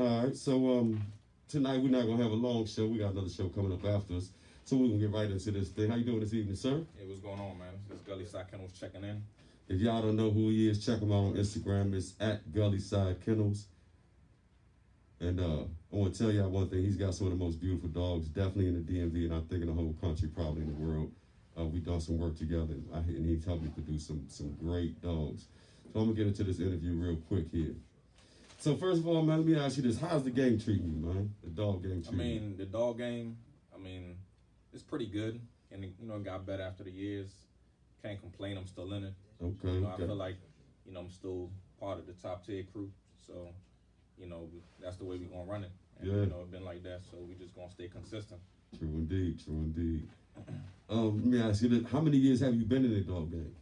All right. So tonight we're not gonna have a long show. We got another show coming up after us. So we're gonna get right into this thing. How you doing this evening, sir? Hey, what's going on, man? This Gully Side Kennels checking in. If y'all don't know who he is, check him out on Instagram. It's at Gully Side Kennels. And I want to tell y'all one thing. He's got some of the most beautiful dogs, definitely in the DMV, and I think in the whole country, probably in the world. We've done some work together, and he's helped me produce some great dogs. So I'm going to get into this interview real quick here. So first of all, man, let me ask you this. How's the game treating you, man? The dog game treating you? The dog game, it's pretty good. And, it got better after the years. Can't complain. I'm still in it. Okay, I feel like, I'm still part of the top tier crew. So, that's the way we're going to run it. And, it's been like that. So we just going to stay consistent. True indeed. Let me ask you this. How many years have you been in the dog game?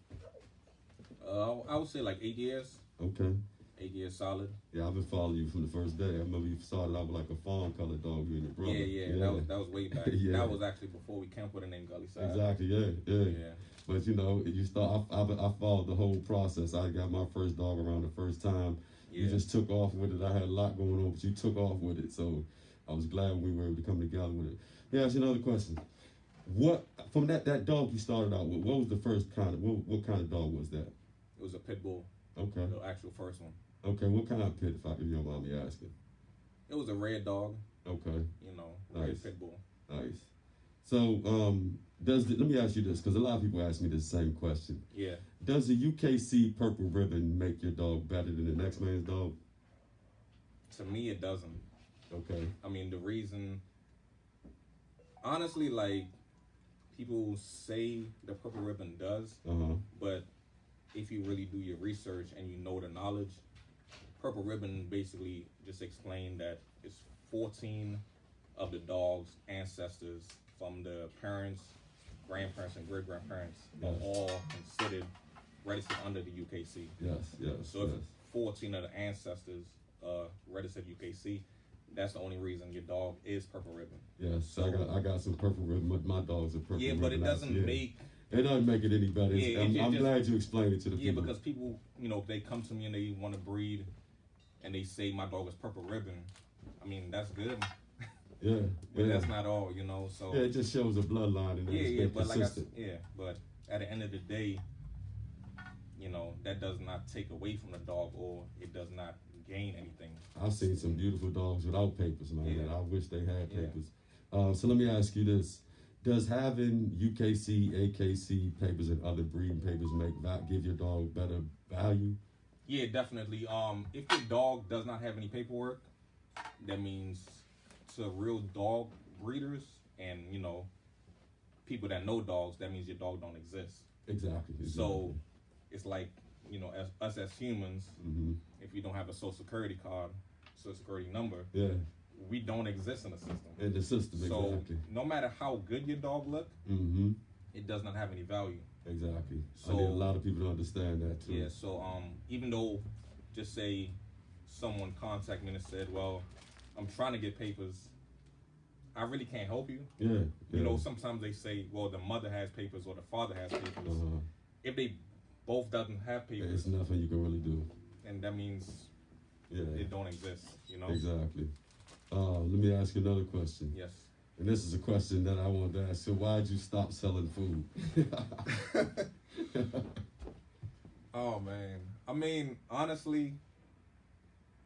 I would say like 8 years. Okay. 8 years solid. Yeah, I've been following you from the first day. I remember you started out with like a fawn colored dog, you and your brother. Yeah. That was way back. Yeah. That was actually before we came with the name Gully Side. Exactly, yeah. But you start. I followed the whole process. I got my first dog around the first time. Yeah. You just took off with it. I had a lot going on, but you took off with it. So I was glad we were able to come together with it. Yeah, ask you another question. What from that dog you started out with? What was the first kind of what kind of dog was that? It was a pit bull. Okay. The actual first one. Okay, what kind of pit, if you don't mind me asking? It was a red dog. Okay. Red Nice. pit bull. Nice. So, let me ask you this, because a lot of people ask me the same question. Yeah. Does the UKC purple ribbon make your dog better than the next man's dog? To me, it doesn't. Okay. The reason, honestly, like, people say the purple ribbon does, but if you really do your research and you know the knowledge, purple ribbon basically just explained that it's 14 of the dog's ancestors from the parents, grandparents, and great-grandparents are all considered registered under the UKC. Yes. So if 14 of the ancestors registered UKC, that's the only reason your dog is purple ribbon. Yes, so I got some purple ribbon. My dog's a purple ribbon. Yeah, but it doesn't make... It doesn't make it any better. I'm glad you explained it to the people. Yeah, because people, they come to me and they want to breed and they say my dog is purple ribbon. That's good. Yeah. But that's not all, so... Yeah, it just shows a bloodline and it's been consistent. But at the end of the day, that does not take away from the dog or it does not gain anything. I've seen some beautiful dogs without papers, man. Yeah. And I wish they had papers. So let me ask you this. Does having UKC, AKC papers and other breeding papers give your dog better value? Yeah, definitely. If your dog does not have any paperwork, that means to real dog breeders and, people that know dogs, that means your dog don't exist. Exactly. So it's like, as humans, if you don't have a social security card, social security number, we don't exist in the system. In the system, so exactly. No matter how good your dog look, it does not have any value. Exactly. So I need a lot of people to understand that too. Yeah. So even though, just say, someone contacted me and said, "Well, I'm trying to get papers," I really can't help you. Yeah. Sometimes they say, "Well, the mother has papers or the father has papers." If they both doesn't have papers, there's nothing you can really do. And that means it don't exist. Exactly. Let me ask you another question. Yes. And this is a question that I wanted to ask. So why'd you stop selling food? Oh, man. Honestly,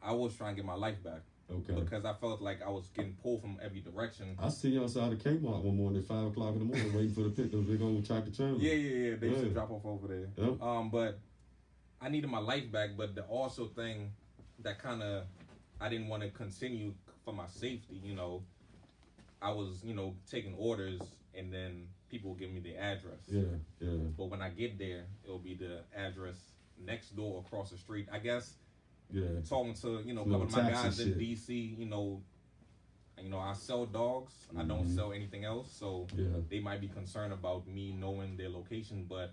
I was trying to get my life back. Okay. Because I felt like I was getting pulled from every direction. I seen you outside of Kmart one morning at 5 o'clock in the morning waiting for the pick of the big old tractor trailer. Yeah. They should drop off over there. Yep. But I needed my life back. But the also thing that kind of I didn't want to continue for my safety, I was, taking orders and then people would give me the address. Yeah. But when I get there, it'll be the address next door across the street. I guess, talking to, a couple of my guys in DC, I sell dogs. I don't sell anything else. So they might be concerned about me knowing their location, but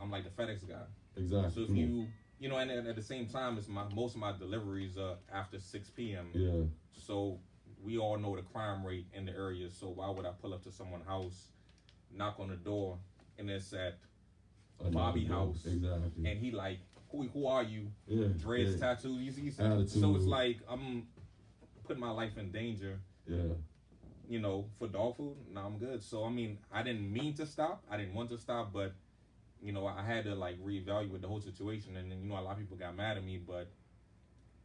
I'm like the FedEx guy. Exactly. So if you, and at the same time, most of my deliveries are after 6 p.m. Yeah. So we all know the crime rate in the area. So why would I pull up to someone's house, knock on the door, and it's at Bobby house? Exactly. And he like, who are you? Yeah. Dreads, tattoos. Attitude. So it's like put my life in danger. Yeah. You know, for dog food, no, I'm good. So I mean, I didn't mean to stop. I didn't want to stop, but you know, I had to like reevaluate the whole situation. And then, you know, a lot of people got mad at me, but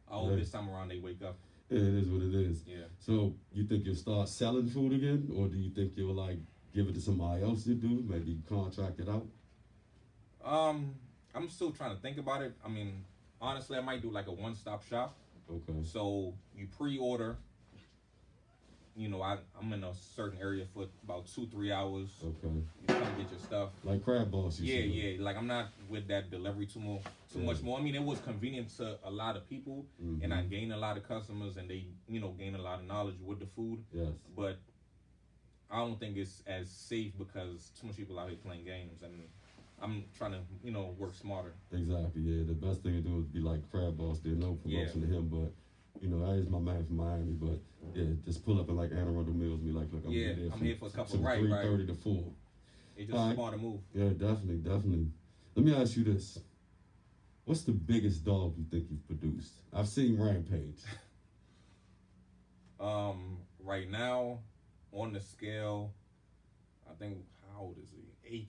I hope this time around they wake up. Yeah, it is what it is. Yeah. So you think you'll start selling food again, or do you think you'll like give it to somebody else to do? Maybe contract it out. I'm still trying to think about it. I mean, honestly, I might do like a one-stop shop. Okay. So you pre-order. You know, I'm in a certain area for about 2-3 hours. Okay. You come get your stuff. Like Crab Boss. Yeah. Like I'm not with that delivery too much more. I mean, it was convenient to a lot of people, and I gained a lot of customers, and they, you know, gain a lot of knowledge with the food. Yes. But I don't think it's as safe because too much people out here playing games, and I'm trying to, you know, work smarter. Exactly. Yeah. The best thing to do is be like Crab Boss. There's no promotion to him, but. You know, that is my man from Miami, but yeah, just pull up at like Anne Arundel Mills, be like, look, I'm here for a couple, from right, 3:30 to 4. It's just a smarter move. Yeah, definitely. Let me ask you this: what's the biggest dog you think you've produced? I've seen Rampage. Right now, on the scale, I think how old is he?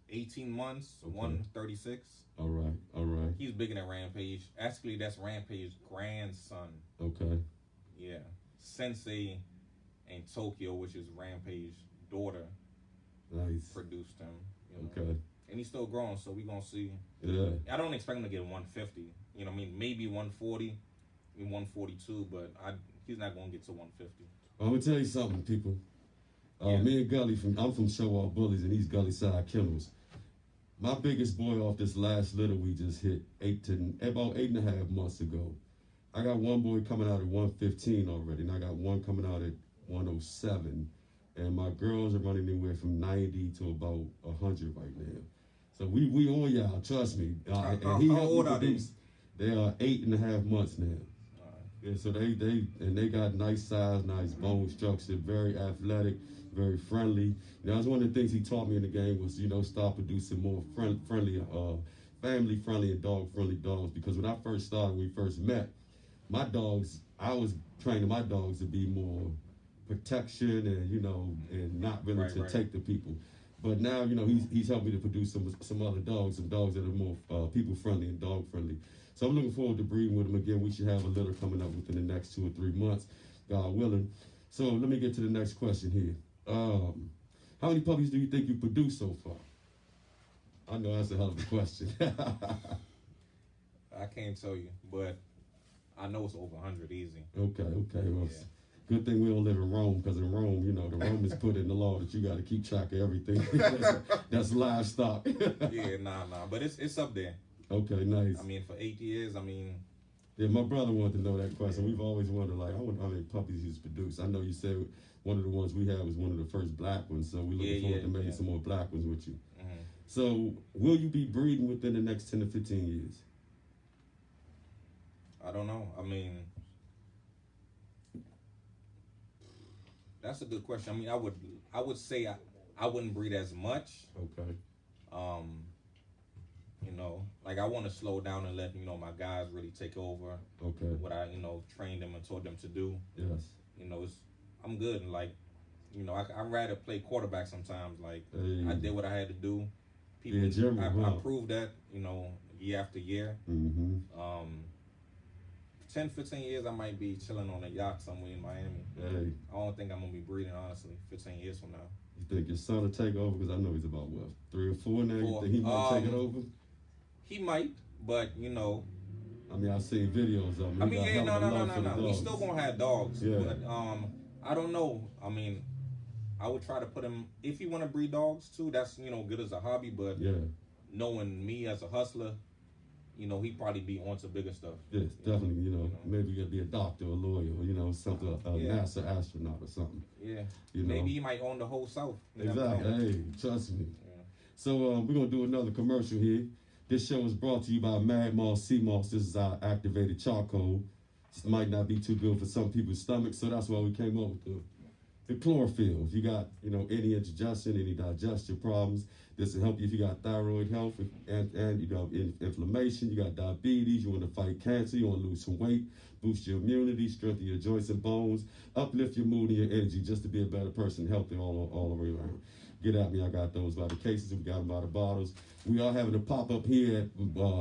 18 months, okay. 136. All right. He's bigger than Rampage. Actually, that's Rampage's grandson. Okay. Yeah. Sensei and Tokyo, which is Rampage's daughter, nice. Produced him. You know? Okay. And he's still growing, so we're going to see. Yeah. I don't expect him to get 150. You know what I mean? Maybe 140, 142, but he's not going to get to 150. I'm going to tell you something, people. Me and Gully, I'm from Show Off Bullies, and he's Gully Side Kennels. My biggest boy off this last litter we just hit about 8.5 months ago. I got one boy coming out at 115 already, and I got one coming out at 107. And my girls are running anywhere from 90 to about 100 right now. So we on y'all, trust me. And he helped me produce. They are 8.5 months now. Yeah, so they got nice size, nice bone structure, very athletic, very friendly. That was one of the things he taught me in the game was, you know, start producing more friendly, family-friendly and dog-friendly dogs. Because when I first started, when we first met, my dogs, I was training my dogs to be more protection and, you know, and not really take the people. But now, you know, he's helped me to produce some other dogs, some dogs that are more people-friendly and dog-friendly. So I'm looking forward to breeding with him again. We should have a litter coming up within the next 2 or 3 months, God willing. So let me get to the next question here. How many puppies do you think you produced so far? I know that's a hell of a question. I can't tell you, but I know it's over 100 easy. Okay. Well, good thing we don't live in Rome, because in Rome, you know, the Romans put in the law that you got to keep track of everything. That's livestock. Nah. But it's up there. Okay, nice. I mean, for 8 years, Yeah, my brother wanted to know that question. We've always wondered, like, I wonder how many puppies he's produced. I know you said one of the ones we had was one of the first black ones, so we're looking forward to making some more black ones with you. Mm-hmm. So, will you be breeding within the next 10 to 15 years? I don't know. I mean, that's a good question. I mean, I would say I wouldn't breed as much. Okay. You know, like I want to slow down and let, you know, my guys really take over. Okay. What I, you know, trained them and taught them to do. Yes. You know, I'm good. And like, you know, I'd rather play quarterback sometimes. Like, I did what I had to do. People, I proved that, you know, year after year. Mm-hmm. 10, 15 years, I might be chilling on a yacht somewhere in Miami. Hey. I don't think I'm going to be breeding, honestly, 15 years from now. You think your son will take over? Because I know he's about, 3 or 4 now. You think he might take it over? He might, but, you know. I mean, I've seen videos of him. I mean, no. We still going to have dogs. Yeah. But, I don't know. I mean, I would try to put him, if you want to breed dogs, too, that's, you know, good as a hobby. But knowing me as a hustler, you know, he'd probably be onto bigger stuff. Yes, definitely. You know, maybe he'll be a doctor, a lawyer, or, you know, something, a NASA astronaut or something. Yeah. You know? Maybe he might own the whole South. Exactly. Hey, trust me. Yeah. So we're going to do another commercial here. This show is brought to you by Mad Moss Sea Moss. This is our activated charcoal. This might not be too good for some people's stomachs, so that's why we came up with the chlorophyll. If you got, any indigestion, any digestion problems, this will help you if you got thyroid health and you got inflammation, you got diabetes, you want to fight cancer, you want to lose some weight, boost your immunity, strengthen your joints and bones, uplift your mood and your energy just to be a better person, healthy all the way around. Get at me. I got those by the cases. We got them by the bottles. We are having a pop-up here at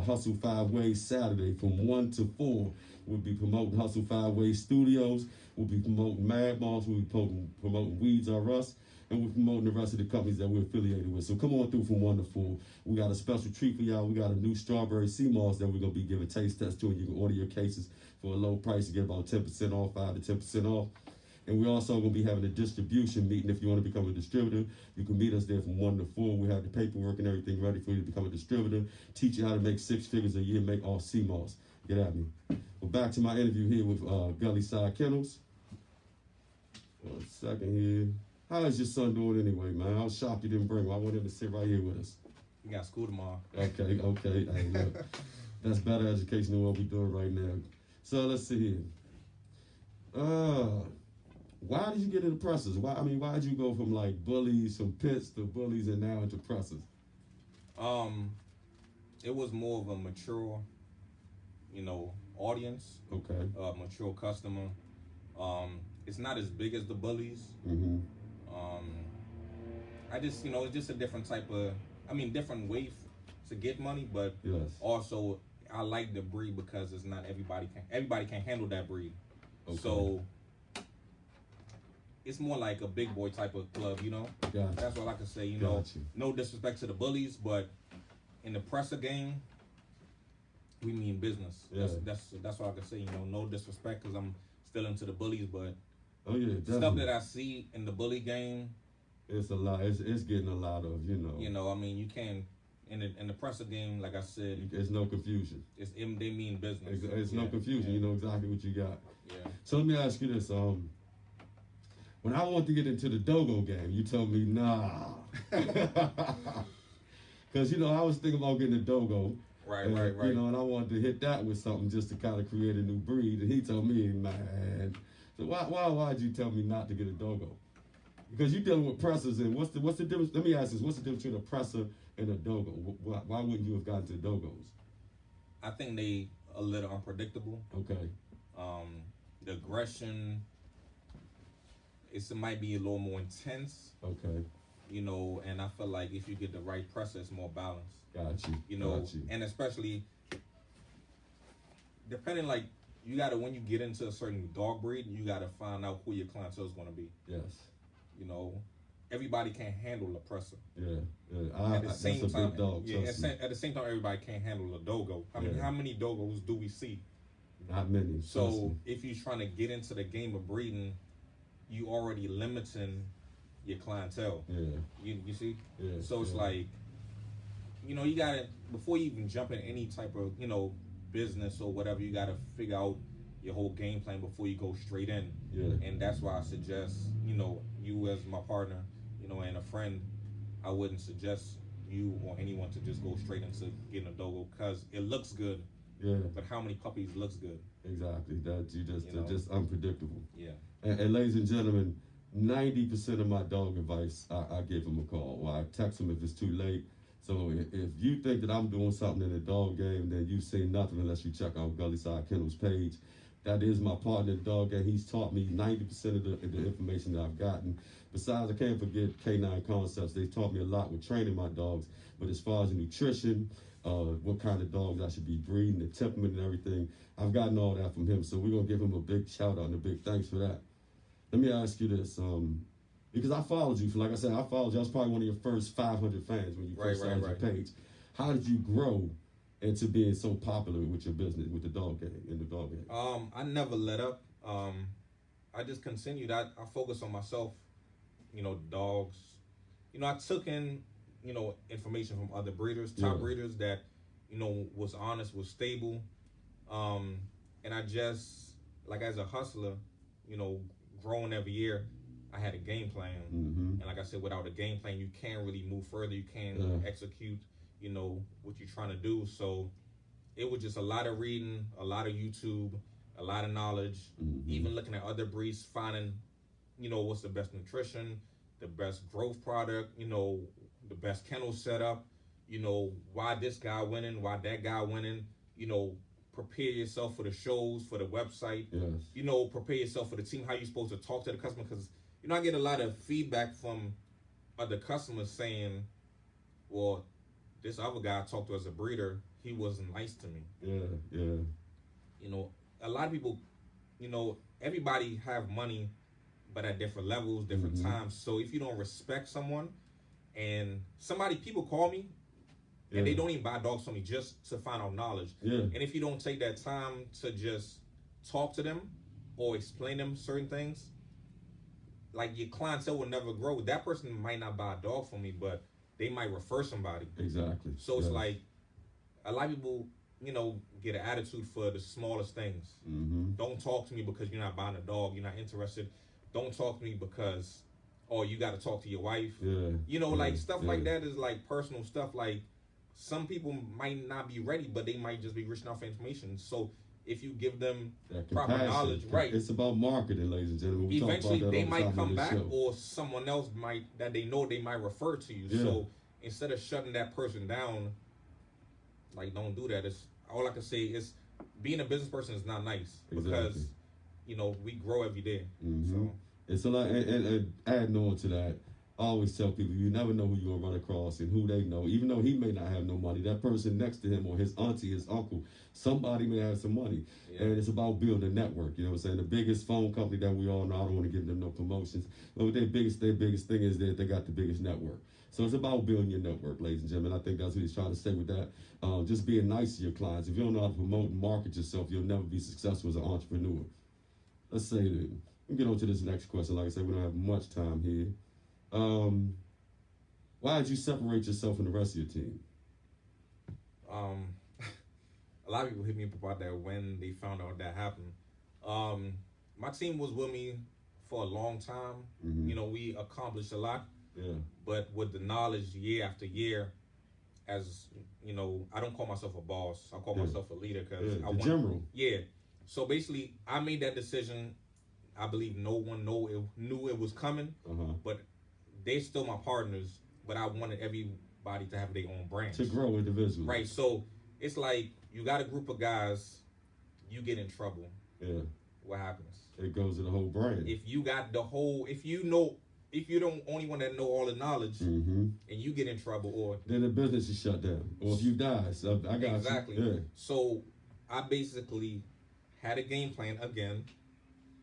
Hustle 5 Ways Saturday from 1 to 4. We'll be promoting Hustle 5 Ways Studios. We'll be promoting Mad Moss. We'll be promoting Weeds R Us. And we're promoting the rest of the companies that we're affiliated with. So come on through from 1 to 4. We got a special treat for y'all. We got a new strawberry sea moss that we're going to be giving taste tests to. And you can order your cases for a low price to get about 10% off, 5 to 10% off. And we're also going to be having a distribution meeting. If you want to become a distributor, you can meet us there from 1 to 4. We have the paperwork and everything ready for you to become a distributor. Teach you how to make 6 figures a year, make all sea moss. Get at me. Well, back to my interview here with Gully Side Kennels. 1 second here. How is your son doing anyway, man? I was shocked you didn't bring him. I want him to sit right here with us. We got school tomorrow. Okay. Hey, look, that's better education than what we're doing right now. So let's see here. Why did you get into presses? Why did you go from like bullies, from pits to bullies, and now into presses? It was more of a mature, audience. Okay. Mature customer. It's not as big as the bullies. Mm-hmm. I just, it's just a different type of, different way to get money, but yes. Also I like the breed because it's not everybody can handle that breed. Okay. So it's more like a big boy type of club, Gotcha. That's all I can say, Gotcha. No disrespect to the bullies, but in the presser game, we mean business. Yeah. That's all I can say, no disrespect because I'm still into the bullies, but oh yeah, definitely. Stuff that I see in the bully game, it's a lot. It's getting a lot of, you can't in the presser game, like I said, there's no confusion. They mean business. It's no confusion. Yeah. You know exactly what you got. Yeah. So let me ask you this: when I wanted to get into the Dogo game, you told me nah, because I was thinking about getting a Dogo. Right. And I wanted to hit that with something just to kind of create a new breed. And he told me, man. So why'd you tell me not to get a Dogo? Because you're dealing with pressers, and what's the difference? Let me ask this: what's the difference between a presser and a Dogo? Why wouldn't you have gotten to the Dogos? I think they a little unpredictable. Okay. The aggression, it might be a little more intense. Okay. And I feel like if you get the right presser, it's more balanced. Got you. Got you. And especially depending, like, you gotta, when you get into a certain dog breed, you gotta find out who your clientele is gonna be. Yes. Everybody can't handle a presser. Yeah. At the same time, big dog. Yeah. At the same time, everybody can't handle a Dogo. How many Dogos do we see? Not many. So if you're trying to get into the game of breeding, you already limiting your clientele. Yeah. You see? Yeah. So it's like, you gotta, before you even jump in any type of, business or whatever, you gotta figure out your whole game plan before you go straight in. Yeah. And that's why I suggest, you as my partner, and a friend, I wouldn't suggest you or anyone to just go straight into getting a Dogo because it looks good. Yeah. But how many puppies looks good? Exactly. That they're just unpredictable. Yeah. And ladies and gentlemen, 90% of my dog advice, I give them a call, or I text them if it's too late. So if you think that I'm doing something in the dog game, then you say nothing unless you check out Gully Side Kennels page. That is my partner in the dog game. He's taught me 90% of the information that I've gotten. Besides, I can't forget K9 Concepts. They taught me a lot with training my dogs. But as far as the nutrition, what kind of dogs I should be breeding, the temperament and everything, I've gotten all that from him. So we're going to give him a big shout out and a big thanks for that. Let me ask you this. Because I followed you. Like I said, I followed you. I was probably one of your first 500 fans when you first started your page. How did you grow into being so popular with your business, with the dog game, in the dog game? I never let up. I just continued. I focused on myself, dogs. I took in, information from other breeders, top breeders that, was honest, was stable. And I just, like as a hustler, growing every year, I had a game plan. Mm-hmm. And like I said, without a game plan, you can't really move further. You can't execute, what you're trying to do. So it was just a lot of reading, a lot of YouTube, a lot of knowledge, even looking at other breeds, finding, what's the best nutrition, the best growth product, the best kennel setup, why this guy winning, why that guy winning, prepare yourself for the shows, for the website, yes. Prepare yourself for the team, how you're supposed to talk to the customer. Because, I get a lot of feedback from other customers saying, well, this other guy I talked to as a breeder, he wasn't nice to me. Yeah. A lot of people, everybody have money, but at different levels, different times. So if you don't respect someone, and people call me, and they don't even buy dogs from me just to find out knowledge. And if you don't take that time to just talk to them or explain them certain things, like, your clientele will never grow. That person might not buy a dog from me, but they might refer somebody. Exactly. So it's like, a lot of people, get an attitude for the smallest things. Don't talk to me because you're not buying a dog, you're not interested. Don't talk to me because, you got to talk to your wife. Like, stuff like that is like personal stuff. Like, some people might not be ready, but they might just be reaching out for information. So if you give them proper knowledge, right? It's about marketing, ladies and gentlemen. Eventually, they might come back, or someone else that they know, they might refer to you. So instead of shutting that person down, like, don't do that. It's all I can say is, being a business person is not nice, because we grow every day. So it's a lot, and adding on to that, I always tell people, you never know who you're gonna run across and who they know. Even though he may not have no money, that person next to him, or his auntie, his uncle, somebody may have some money. And it's about building a network. You know what I'm saying? The biggest phone company that we all know, I don't want to give them no promotions, but their biggest thing is that they got the biggest network. So it's about building your network, ladies and gentlemen. I think that's what he's trying to say with that. Just being nice to your clients. If you don't know how to promote and market yourself, you'll never be successful as an entrepreneur. Let's say that. We'll get on to this next question. Like I said, we don't have much time here. Why did you separate yourself from the rest of your team? A lot of people hit me up about that when they found out that happened. My team was with me for a long time. We accomplished a lot. But with the knowledge year after year, as I don't call myself a boss. I call myself a leader, because I want general. So basically, I made that decision. I believe no one knew it was coming, but they're still my partners. But I wanted everybody to have their own branch, to grow individually. Right. So it's like, you got a group of guys, you get in trouble. What happens? It goes to the whole brand. If you got if you're the only one that know all the knowledge, and you get in trouble, or then the business is shut down, or if you die. So I got exactly. You. So I basically had a game plan again,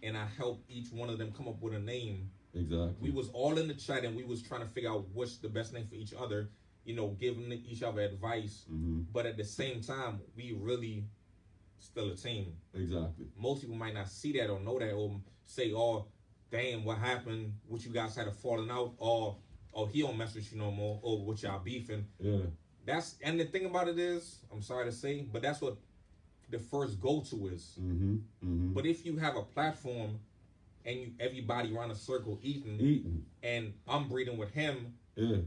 and I helped each one of them come up with a name. Exactly. We was all in the chat, and we was trying to figure out what's the best name for each other. Giving each other advice, but at the same time, we really still a team. Exactly. Most people might not see that or know that, or say, "Oh, damn, what happened? What, you guys had a falling out, or he don't mess with you no more, or what y'all beefing." And the thing about it is, I'm sorry to say, but that's what the first go-to is. But if you have a platform and everybody around a circle eating, and I'm breeding with him,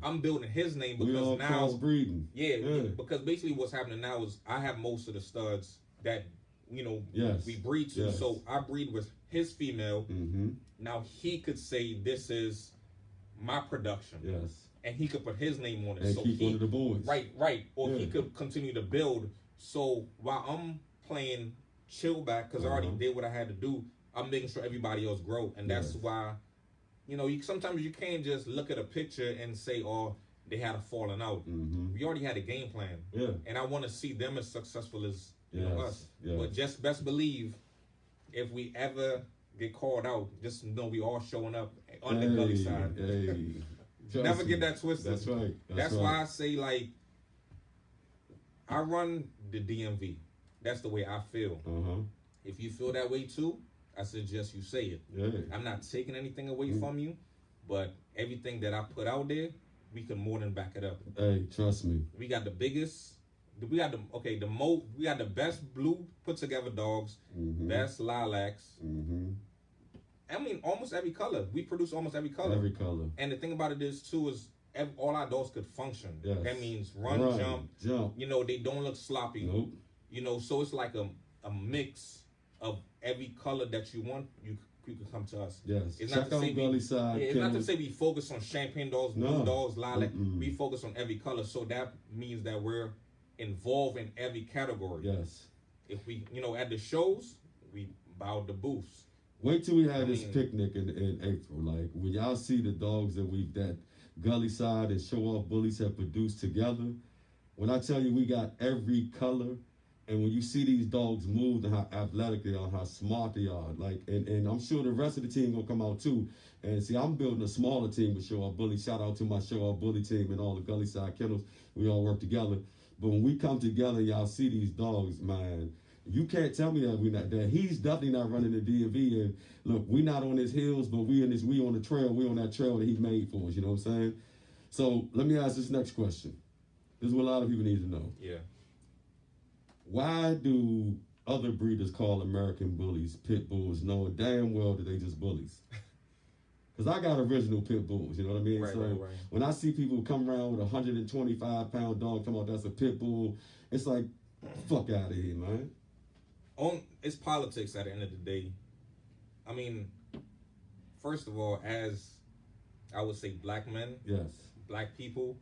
I'm building his name, because we all now crossbreeding. Because basically what's happening now is I have most of the studs that we breed to. So I breed with his female. Now he could say, this is my production. And he could put his name on it. And so keep one of the boys. Right. Or he could continue to build. So while I'm playing chill back, because I already did what I had to do, I'm making sure everybody else grow. And that's why, sometimes you can't just look at a picture and say, oh, they had a falling out. We already had a game plan. And I want to see them as successful as us. But just best believe, if we ever get called out, just know we all showing up on the Gully side. Never get that twisted. That's right. That's why I say, like, I run the DMV. That's the way I feel. If you feel that way too, I suggest you say it. I'm not taking anything away from you, but everything that I put out there, we can more than back it up. Hey, trust me. We got the biggest. We got the best blue put together dogs, best lilacs. I mean, almost every color. We produce almost every color. Every color. And the thing about it is too is all our dogs could function. That means run, jump. They don't look sloppy. Nope. So it's like a mix of every color that you want. you can come to us. Yes. It's Check not to out Gully Side. it's not to say we focus on champagne dogs, blue dogs, lilac. We focus on every color, so that means that we're involved in every category. Yes. If we, at the shows, we bow the booths. Wait till we have this picnic in April. Like when y'all see the dogs that Gully Side and Show Off Bullies have produced together. When I tell you we got every color, and when you see these dogs move and how athletic they are, how smart they are, like, and I'm sure the rest of the team gonna come out too. And see, I'm building a smaller team with Show Off Bully. Shout out to my Show Off Bully team and all the Gully Side Kennels. We all work together. But when we come together, y'all see these dogs, man. You can't tell me that he's definitely not running the DMV. And look, we not on his heels, but we on the trail. We on that trail that he made for us. You know what I'm saying? So let me ask this next question. This is what a lot of people need to know. Yeah. Why do other breeders call American bullies pit bulls, knowing damn well that they just bullies? Because I got original pit bulls, you know what I mean? Right, so right. when I see people come around with a 125-pound dog, come out, that's a pit bull, it's like, fuck out of here, man. It's politics at the end of the day. I mean, first of all, as I would say, black men, yes, black people,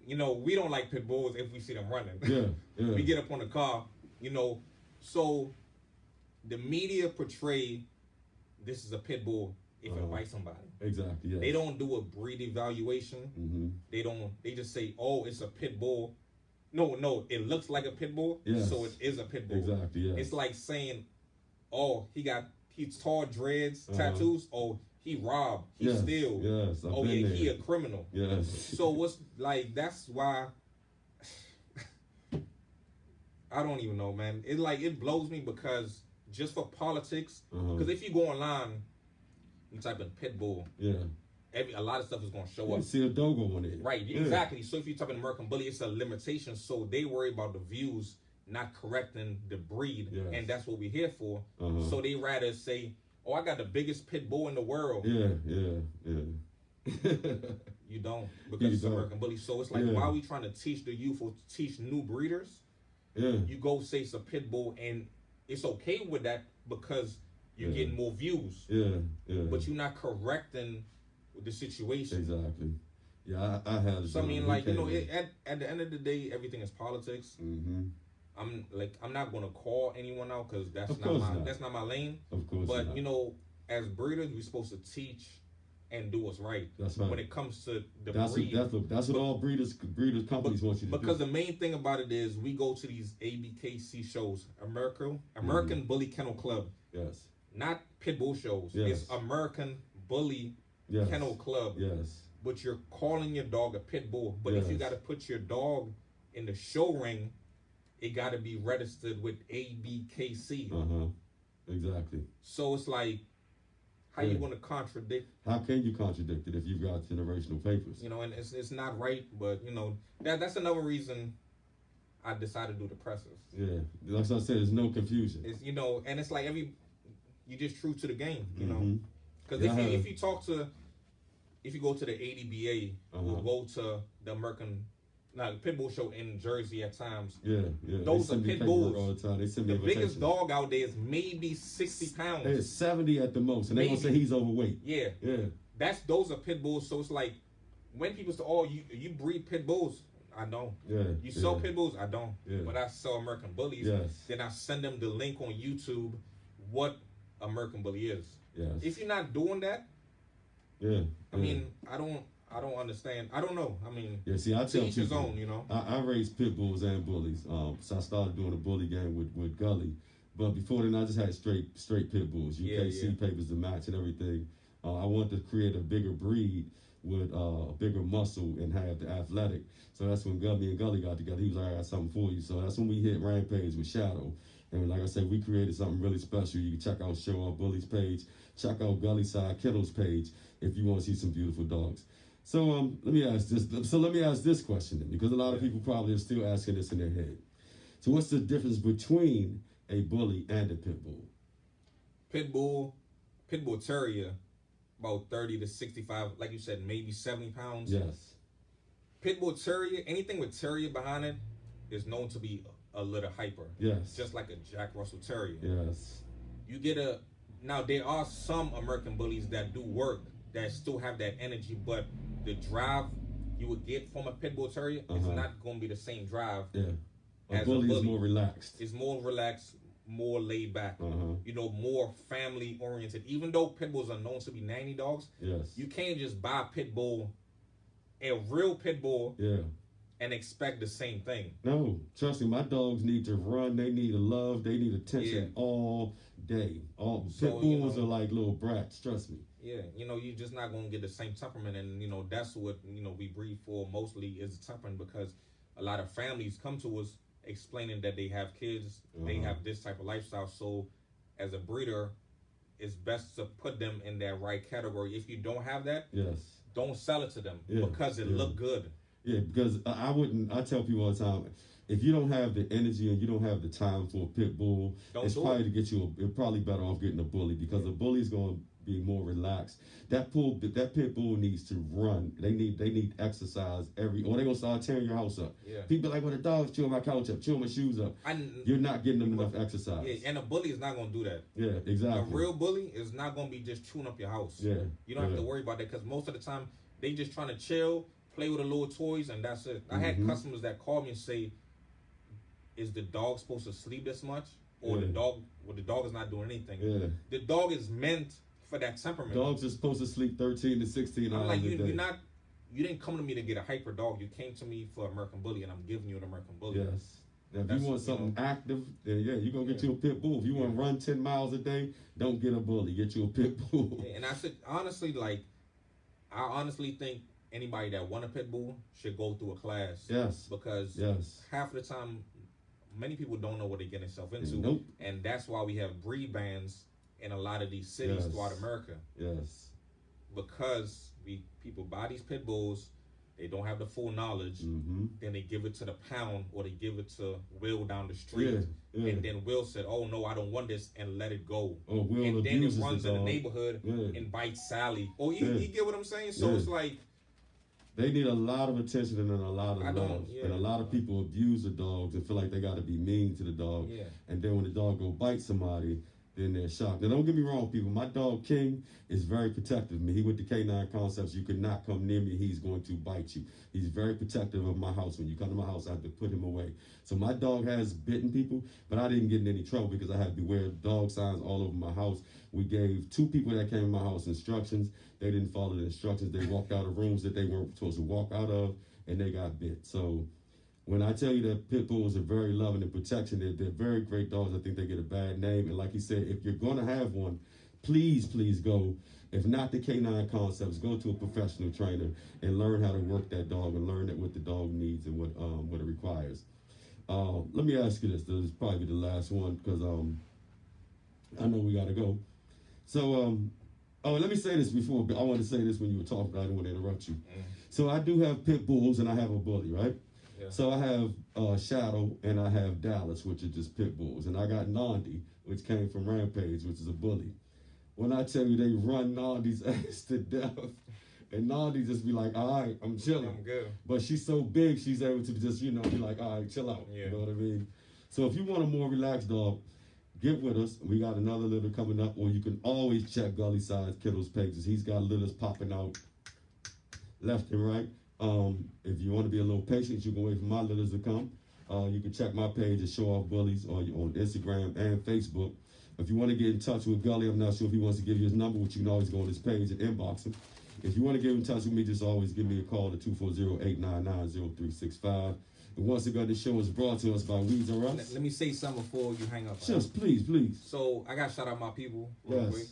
we don't like pit bulls if we see them running. Yeah. We get up on the car, so the media portray this is a pit bull if it bites somebody. Exactly. Yes. They don't do a breed evaluation. Mm-hmm. They just say, oh, it's a pit bull. No, it looks like a pit bull, so it is a pit bull. Exactly, yeah. It's like saying, oh, he's tall dreads, tattoos, oh, he robbed, he steal. Yes, oh yeah, he a criminal. Yes. So that's why I don't even know, man. It blows me because just for politics, because if you go online, you type in pit bull, a lot of stuff is going to show up. See a dog on it. Right, exactly. So if you type in American Bully, it's a limitation. So they worry about the views, not correcting the breed. Yes. And that's what we're here for. So they rather say, oh, I got the biggest pit bull in the world. Yeah. You don't, because it's American Bully. So it's like, why are we trying to teach the youth or teach new breeders? Yeah. You go say it's a pit bull, and it's okay with that because you're getting more views. Yeah. But you're not correcting the situation. Exactly. Yeah, I had it. So I mean, like, at the end of the day, everything is politics. I'm not gonna call anyone out because that's not my lane. Of course. But as breeders, we're supposed to teach and do what's right. That's right. When it comes to the breed. That's what all breeders companies want you to do. Because the main thing about it is we go to these ABKC shows, American Bully Kennel Club. Yes. Not pit bull shows. Yes. It's American Bully Kennel Club. Yes. But you're calling your dog a pit bull. But if you got to put your dog in the show ring, it got to be registered with ABKC. Exactly. So it's like, how you going to contradict? How can you contradict it if you've got generational papers? And it's not right. But that's another reason I decided to do the presses. Yeah, like I said, there's no confusion. It's and it's like you just true to the game. Because if you go to the ADBA or go to the American pit bull show in Jersey at times, those are pit bulls all the time. They send me the biggest dog out there is maybe 60 pounds. It's 70 at the most, and they gonna say he's overweight. Yeah. Those are pit bulls. So it's like when people say, "Oh, you breed pit bulls," I don't. You sell pit bulls, I don't. But I sell American Bullies. Then I send them the link on YouTube. What American Bully is. If you're not doing that, I mean, I don't understand. I don't know. I mean, see, I tell each his own, I raised pit bulls and bullies. So I started doing a bully game with Gully. But before then, I just had straight pit bulls, UKC papers to match and everything. I wanted to create a bigger breed with a bigger muscle and have the athletic. So that's when me and Gully got together. He was like, I got something for you. So that's when we hit Rampage with Shadow. And like I said, we created something really special. You can check out Show Off Bully's page. Check out Gully Side Kennels page if you want to see some beautiful dogs. So let me ask this question then, because a lot of people probably are still asking this in their head. So what's the difference between a bully and a pit bull? Pit bull terrier, about 30 to 65, like you said, maybe 70 pounds. Yes. Pit bull terrier, anything with terrier behind it is known to be a little hyper. Yes. Just like a Jack Russell Terrier. Yes. You get Now there are some American bullies that do work, that still have that energy, but the drive you would get from a pit bull terrier is not going to be the same drive. Yeah, a bully is more relaxed. It's more relaxed, more laid back. You know, more family oriented. Even though pit bulls are known to be nanny dogs, yes, you can't just buy a pit bull, a real pit bull, and expect the same thing. No, trust me, my dogs need to run. They need love. They need attention all day. Pit bulls are like little brats. Trust me. Yeah, you know, you're just not gonna get the same temperament, and you know that's what we breed for mostly is temperament, because a lot of families come to us explaining that they have kids, they have this type of lifestyle. So, as a breeder, it's best to put them in that right category. If you don't have that, don't sell it to them because it look good. Yeah, because I tell people all the time, if you don't have the energy and you don't have the time for a pit bull, it's probably better off getting a bully, because a bully's going to be more relaxed. That pit bull needs to run. They need exercise or they're going to start tearing your house up. Yeah. People like, well, the dog's chewing my couch up, chewing my shoes up. You're not getting them enough exercise. Yeah, and a bully is not going to do that. Yeah, exactly. A real bully is not going to be just chewing up your house. Yeah. You don't have to worry about that, because most of the time they just trying to chill, play with the little toys, and that's it. I had customers that call me and say, is the dog supposed to sleep this much? Or the dog is not doing anything. Yeah. The dog is meant for that temperament. Dogs are supposed to sleep 13 to 16 hours a day. You didn't come to me to get a hyper dog. You came to me for American Bully, and I'm giving you an American Bully. Yes. Now, if you want something active, then you're going to get you a pit bull. If you want to run 10 miles a day, don't get a bully. Get you a pit bull. Yeah, and I said, honestly, I honestly think anybody that want a pit bull should go through a class. Yes. Because half of the time, many people don't know what they get themselves into. Nope. And that's why we have breed bans in a lot of these cities throughout America. Yes. Because people buy these pit bulls, they don't have the full knowledge, then they give it to the pound, or they give it to Will down the street. And then Will said, oh no, I don't want this, and let it go. Oh, Will and then it abuses runs the in the dog. neighborhood and bites Sally. Oh, you get what I'm saying? So it's like, they need a lot of attention and a lot of love. And a lot of people abuse the dogs and feel like they got to be mean to the dog. And then when the dog go bite somebody, then they're shocked. Now, don't get me wrong, people. My dog, King, is very protective of me. He went to K9 Concepts. You could not come near me. He's going to bite you. He's very protective of my house. When you come to my house, I have to put him away. So my dog has bitten people, but I didn't get in any trouble because I had beware dog signs all over my house. We gave 2 people that came to my house instructions. They didn't follow the instructions. They walked out of rooms that they weren't supposed to walk out of, and they got bit. So when I tell you that pit bulls are very loving and protection, they're very great dogs. I think they get a bad name. And like he said, if you're going to have one, please go. If not the K9 Concepts, go to a professional trainer and learn how to work that dog and learn what the dog needs and what it requires. Let me ask you this. This is probably the last one because I know we got to go. So, let me say this before. I want to say this when you were talking, but I didn't want to interrupt you. So I do have pit bulls and I have a bully, right? Yeah. So I have Shadow and I have Dallas, which are just pit bulls. And I got Nandi, which came from Rampage, which is a bully. When I tell you they run Nandi's ass to death, and Nandi just be like, all right, I'm chilling. I'm good. But she's so big, she's able to just, be like, all right, chill out. Yeah. You know what I mean? So if you want a more relaxed dog, get with us. We got another litter coming up, or you can always check Gully Side Kittle's pages. He's got litters popping out left and right. If you want to be a little patient, you can wait for my litters to come. You can check my page at Show Off Bullies on Instagram and Facebook. If you want to get in touch with Gully, I'm not sure if he wants to give you his number, which you can always go on his page and inbox him. If you want to get in touch with me, just always give me a call at 240-899-0365. And once again, this show is brought to us by Weeds R Us. Let me say something before you hang up. Just please. So I got to shout out my people real quick.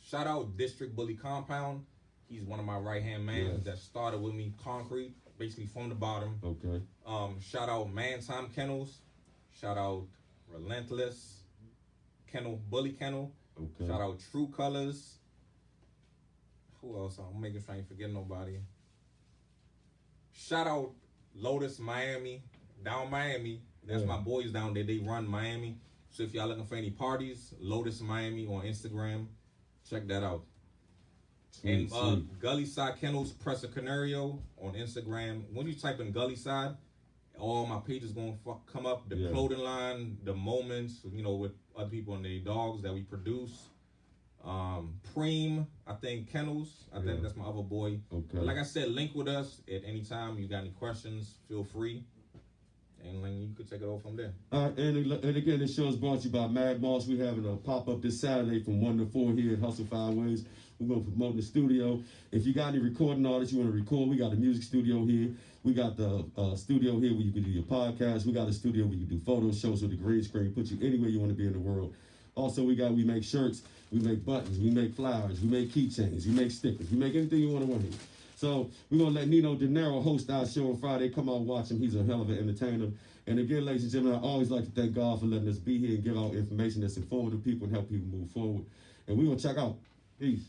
Shout out District Bully Compound. He's one of my right-hand man that started with me concrete, basically from the bottom. Okay. Shout out Man Time Kennels. Shout out Relentless Kennel, Bully Kennel. Okay. Shout out True Colors. Who else? I'm making sure I ain't forgetting nobody. Shout out Lotus Miami, down Miami. That's my boys down there. They run Miami. So if y'all looking for any parties, Lotus Miami on Instagram, check that out. And Gully Side Kennels, Press a Canario on Instagram. When you type in Gully Side, all my pages gonna come up. The clothing line, the moments, with other people and their dogs that we produce. Preem, I think Kennels. I think that's my other boy. Okay. But like I said, link with us at any time. You got any questions, feel free. And you could take it over from there. All right, and again, this show is brought to you by Mad Moss. We're having a pop-up this Saturday from 1 to 4 here at Hustle Five Ways. We're going to promote in the studio. If you got any recording artists you want to record, we got a music studio here. We got the studio here where you can do your podcast. We got a studio where you can do photo shows with the green screen, put you anywhere you want to be in the world. Also, we make shirts, we make buttons, we make flowers, we make keychains, we make stickers, we make anything you want to here. So we're going to let Nino De Niro host our show on Friday. Come out and watch him. He's a hell of an entertainer. And again, ladies and gentlemen, I always like to thank God for letting us be here and give out information that's informative to people and help people move forward. And we're going to check out. Peace.